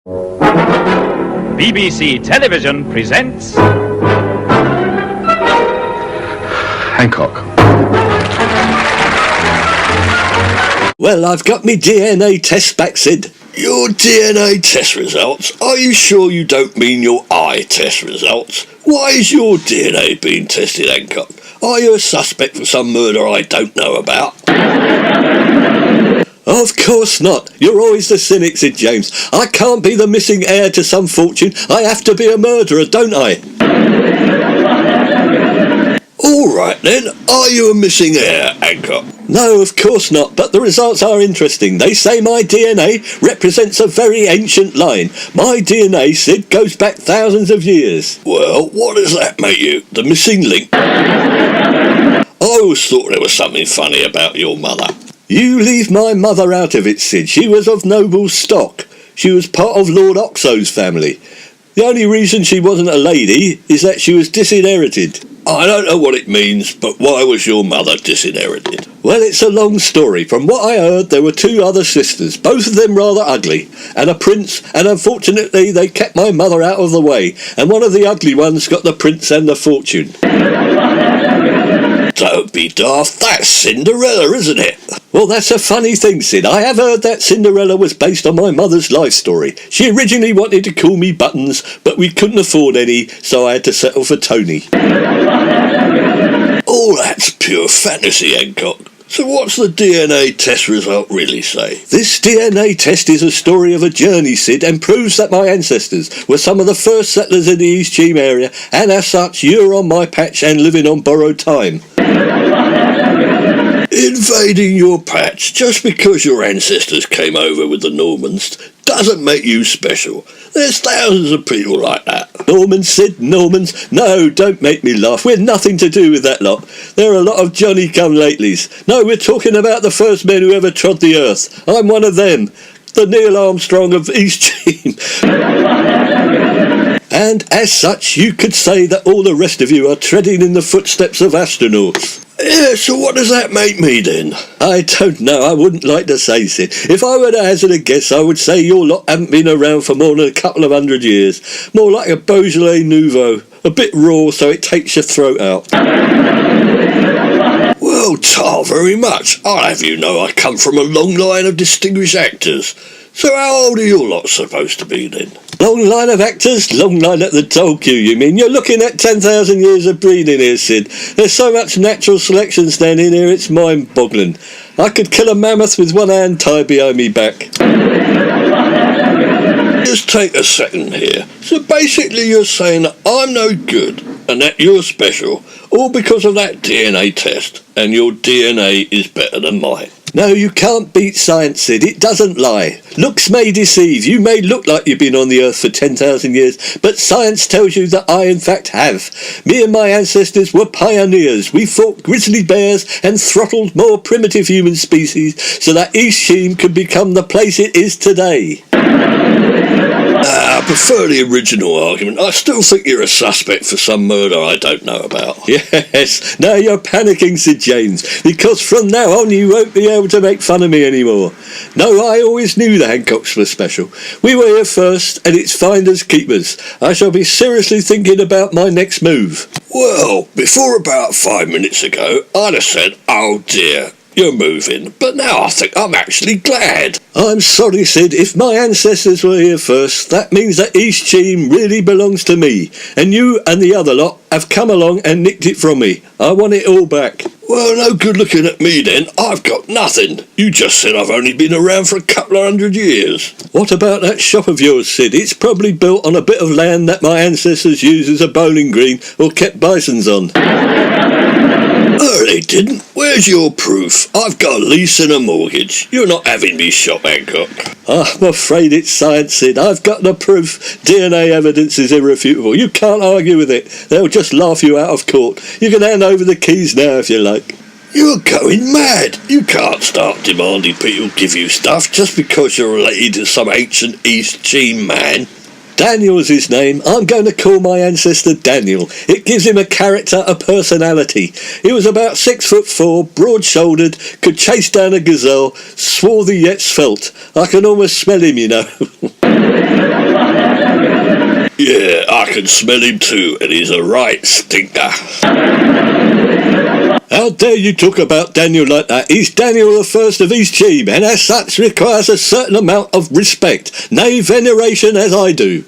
BBC Television presents Hancock. Well, I've got me DNA test back, Sid. Your DNA test results? Are you sure you don't mean your eye test results? Why is your DNA being tested, Hancock? Are you a suspect for some murder I don't know about? Of course not. You're always the cynic, Sid James. I can't be the missing heir to some fortune. I have to be a murderer, don't I? All right then, are you a missing heir, Hancock? No, of course not, but the results are interesting. They say my DNA represents a very ancient line. My DNA, Sid, goes back thousands of years. Well, what does that make you? The missing link? I always thought there was something funny about your mother. You leave my mother out of it, Sid. She was of noble stock. She was part of Lord Oxo's family. The only reason she wasn't a lady is that she was disinherited. I don't know what it means, but why was your mother disinherited? Well, it's a long story. From what I heard, there were two other sisters, both of them rather ugly, and a prince, and unfortunately they kept my mother out of the way, and one of the ugly ones got the prince and the fortune. Don't be daft, that's Cinderella, isn't it? Well, that's a funny thing, Sid. I have heard that Cinderella was based on my mother's life story. She originally wanted to call me Buttons, but we couldn't afford any, so I had to settle for Tony. Oh, that's pure fantasy, Hancock. So what's the DNA test result really say? This DNA test is a story of a journey, Sid, and proves that my ancestors were some of the first settlers in the East Cheam area, and as such, you're on my patch and living on borrowed time. Invading your patch just because your ancestors came over with the Normans doesn't make you special. There's thousands of people like that. Normans, Sid, Normans? No, don't make me laugh. We're nothing to do with that lot. There are a lot of Johnny-come-latelys. No, we're talking about the first men who ever trod the earth. I'm one of them. The Neil Armstrong of East Cheam. And as such, you could say that all the rest of you are treading in the footsteps of astronauts. Yeah, so what does that make me then? I don't know. I wouldn't like to say, Sid. If I were to hazard a guess, I would say your lot haven't been around for more than a couple of 100 years. More like a Beaujolais Nouveau. A bit raw, so it takes your throat out. Well, tar very much. I'll have you know I come from a long line of distinguished actors. So how old are your lot supposed to be then? Long line of actors? Long line at the toll queue, you mean? You're looking at 10,000 years of breeding here, Sid. There's so much natural selection standing here, it's mind-boggling. I could kill a mammoth with one hand tied behind me back. Just take a second here. So basically you're saying that I'm no good and that you're special, all because of that DNA test, and your DNA is better than mine. No, you can't beat science, Sid. It doesn't lie. Looks may deceive. You may look like you've been on the earth for 10,000 years, but science tells you that I, in fact, have. Me and my ancestors were pioneers. We fought grizzly bears and throttled more primitive human species so that East Cheam could become the place it is today. I prefer the original argument. I still think you're a suspect for some murder I don't know about. Yes, now you're panicking, Sid James, because from now on you won't be able to make fun of me anymore. No, I always knew the Hancocks were special. We were here first, and it's finders keepers. I shall be seriously thinking about my next move. Well, before about 5 minutes ago, I'd have said, oh dear, you're moving, but now I think I'm actually glad. I'm sorry, Sid. If my ancestors were here first, that means that East Cheam really belongs to me, and you and the other lot have come along and nicked it from me. I want it all back. Well, no good looking at me then. I've got nothing. You just said I've only been around for a couple of 100 years. What about that shop of yours, Sid? It's probably built on a bit of land that my ancestors used as a bowling green or kept bisons on. Oh, they didn't. Where's your proof? I've got a lease and a mortgage. You're not having me shop, Hancock. I'm afraid it's science, Sid. I've got the proof. DNA evidence is irrefutable. You can't argue with it. They'll just laugh you out of court. You can hand over the keys now if you like. You're going mad. You can't start demanding people give you stuff just because you're related to some ancient East Cheam man. Daniel's his name. I'm going to call my ancestor Daniel. It gives him a character, a personality. He was about 6'4", broad-shouldered, could chase down a gazelle, swarthy yet svelte. I can almost smell him, you know. Yeah, I can smell him too, and he's a right stinker. How dare you talk about Daniel like that? He's Daniel the First of his team, and as such requires a certain amount of respect, nay veneration as I do.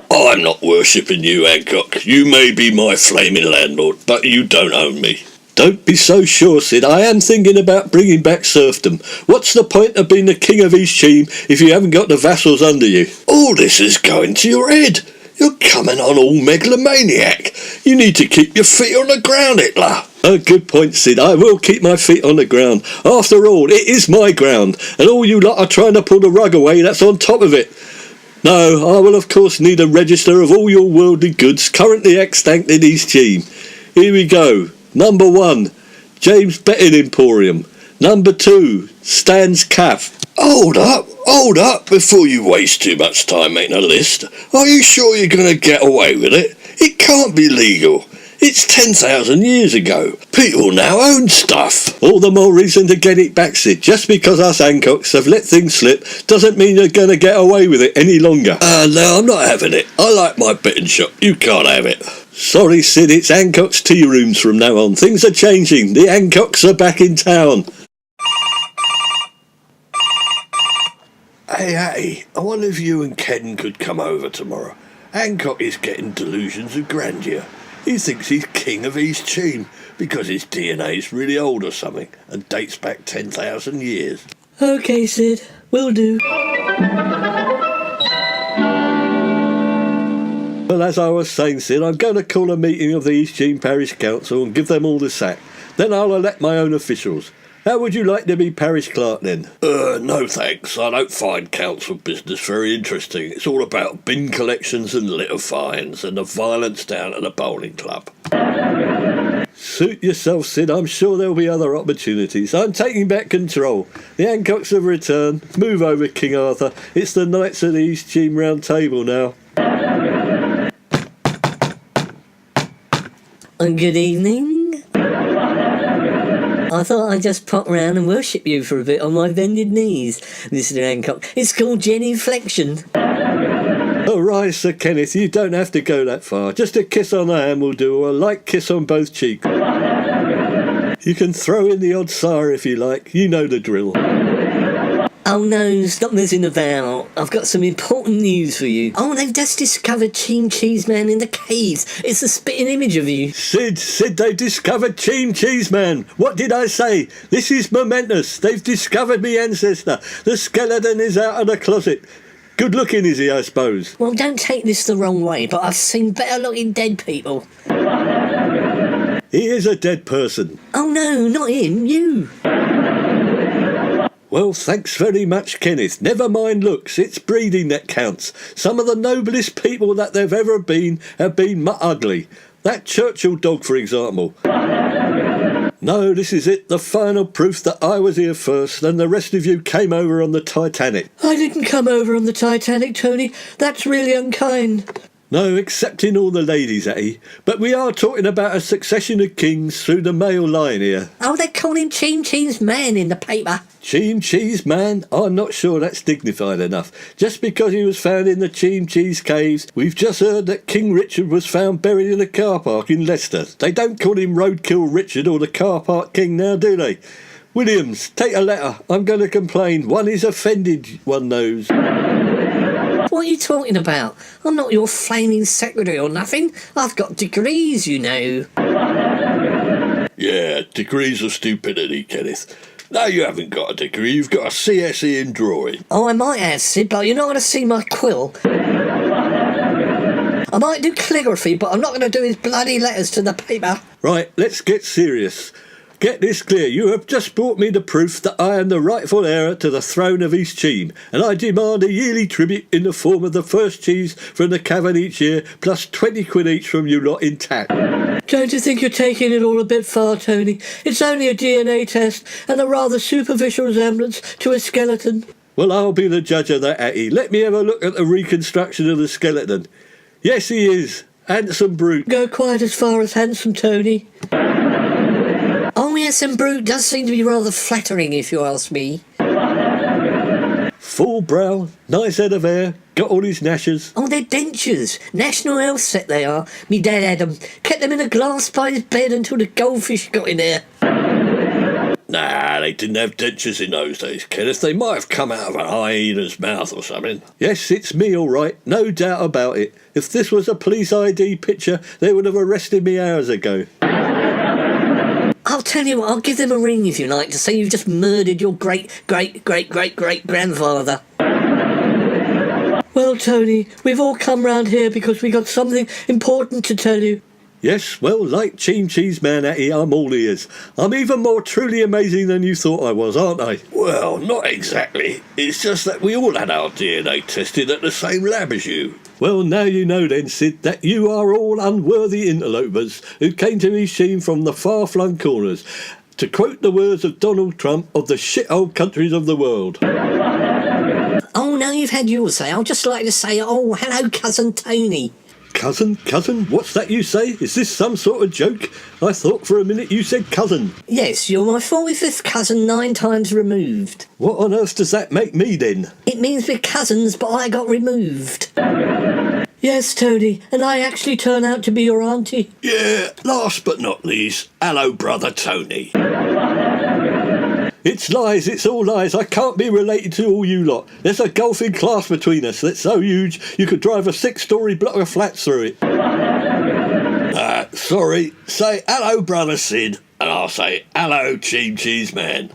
I'm not worshipping you, Hancock. You may be my flaming landlord, but you don't own me. Don't be so sure, Sid. I am thinking about bringing back serfdom. What's the point of being the king of his team if you haven't got the vassals under you? All this is going to your head. You're coming on all megalomaniac. You need to keep your feet on the ground, Hitler. A good point, Sid. I will keep my feet on the ground. After all, it is my ground, and all you lot are trying to pull the rug away that's on top of it. No, I will of course need a register of all your worldly goods currently extant in his team. Here we go. Number 1, James Betting Emporium. Number 2, Stan's Caff. Hold up, before you waste too much time making a list. Are you sure you're going to get away with it? It can't be legal. It's 10,000 years ago. People now own stuff. All the more reason to get it back, Sid. Just because us Hancocks have let things slip doesn't mean you're going to get away with it any longer. No, I'm not having it. I like my betting shop. You can't have it. Sorry, Sid, it's Hancock's tea rooms from now on. Things are changing. The Hancocks are back in town. Hey, I wonder if you and Ken could come over tomorrow. Hancock is getting delusions of grandeur. He thinks he's king of his team because his DNA's really old or something and dates back 10,000 years. Okay, Sid, will do. Well, as I was saying, Sid, I'm going to call a meeting of the East Cheam Parish Council and give them all the sack. Then I'll elect my own officials. How would you like to be parish clerk then? No thanks. I don't find council business very interesting. It's all about bin collections and litter fines and the violence down at the bowling club. Suit yourself, Sid. I'm sure there'll be other opportunities. I'm taking back control. The Hancocks have returned. Move over, King Arthur. It's the Knights of the East Cheam Round Table now. Good evening. I thought I'd just pop round and worship you for a bit on my bended knees, Mr. Hancock. It's called genuflection. Oh, right, Sir Kenneth, you don't have to go that far. Just a kiss on the hand will do, or a light kiss on both cheeks. You can throw in the odd sire if you like. You know the drill. Oh no, stop messing about. I've got some important news for you. Oh, they've just discovered Cheam Cheese Man in the caves. It's a spitting image of you. Sid, they've discovered Cheam Cheese Man. What did I say? This is momentous. They've discovered me ancestor. The skeleton is out of the closet. Good looking, is he, I suppose? Well, don't take this the wrong way, but I've seen better looking dead people. He is a dead person. Oh no, not him, you. Well, thanks very much, Kenneth. Never mind looks, it's breeding that counts. Some of the noblest people that they've ever been have been ugly. That Churchill dog, for example. No, this is it, the final proof that I was here first and the rest of you came over on the Titanic. I didn't come over on the Titanic, Tony. That's really unkind. No, excepting all the ladies, But we are talking about a succession of kings through the male line here. Oh, they call him Cheam Cheese Man in the paper. Cheam Cheese Man? I'm not sure that's dignified enough. Just because he was found in the Cheam Cheese caves, we've just heard that King Richard was found buried in a car park in Leicester. They don't call him Roadkill Richard or the Car Park King now, do they? Williams, take a letter. I'm going to complain. One is offended, one knows. What are you talking about? I'm not your flaming secretary or nothing. I've got degrees, you know. Yeah, degrees of stupidity, Kenneth. No, you haven't got a degree. You've got a CSE in drawing. Oh, I might have, Sid, but you're not going to see my quill. I might do calligraphy, but I'm not going to do his bloody letters to the paper. Right, let's get serious. Get this clear, you have just brought me the proof that I am the rightful heir to the throne of East Cheam, and I demand a yearly tribute in the form of the first cheese from the cavern each year, plus 20 quid each from you lot intact. Don't you think you're taking it all a bit far, Tony? It's only a DNA test and a rather superficial resemblance to a skeleton. Well, I'll be the judge of that, Atty. Let me have a look at the reconstruction of the skeleton. Yes, he is. Handsome brute. Go quite as far as handsome, Tony. Oh, yes, and brute does seem to be rather flattering, if you ask me. Full brow, nice head of hair, got all his gnashers. Oh, they're dentures. National health set they are. Me dad had them. Kept them in a glass by his bed until the goldfish got in there. Nah, they didn't have dentures in those days, Kenneth. They might have come out of an hyena's mouth or something. Yes, it's me all right, no doubt about it. If this was a police ID picture, they would have arrested me hours ago. I'll tell you what, I'll give them a ring if you like to say you've just murdered your great-great-great-great-great-grandfather. Well, Tony, we've all come round here because we got something important to tell you. Yes, well, like Cheese Man Atty, I'm all ears. I'm even more truly amazing than you thought I was, aren't I? Well, not exactly. It's just that we all had our DNA tested at the same lab as you. Well, now you know then, Sid, that you are all unworthy interlopers who came to me sheen from the far-flung corners. To quote the words of Donald Trump of the shithole countries of the world. Oh, now you've had yours say. I'll just like to say, oh, hello, Cousin Tony. Cousin? What's that you say? Is this some sort of joke? I thought for a minute you said cousin. Yes, you're my 45th cousin 9 times removed. What on earth does that make me then? It means we're cousins, but I got removed. Yes, Tony, and I actually turn out to be your auntie. Yeah, last but not least, hello, brother Tony. It's lies, it's all lies. I can't be related to all you lot. There's a gulfing class between us that's so huge you could drive a 6-storey block of flats through it. Sorry, say hello, brother Sid, and I'll say hello, Cheese Man.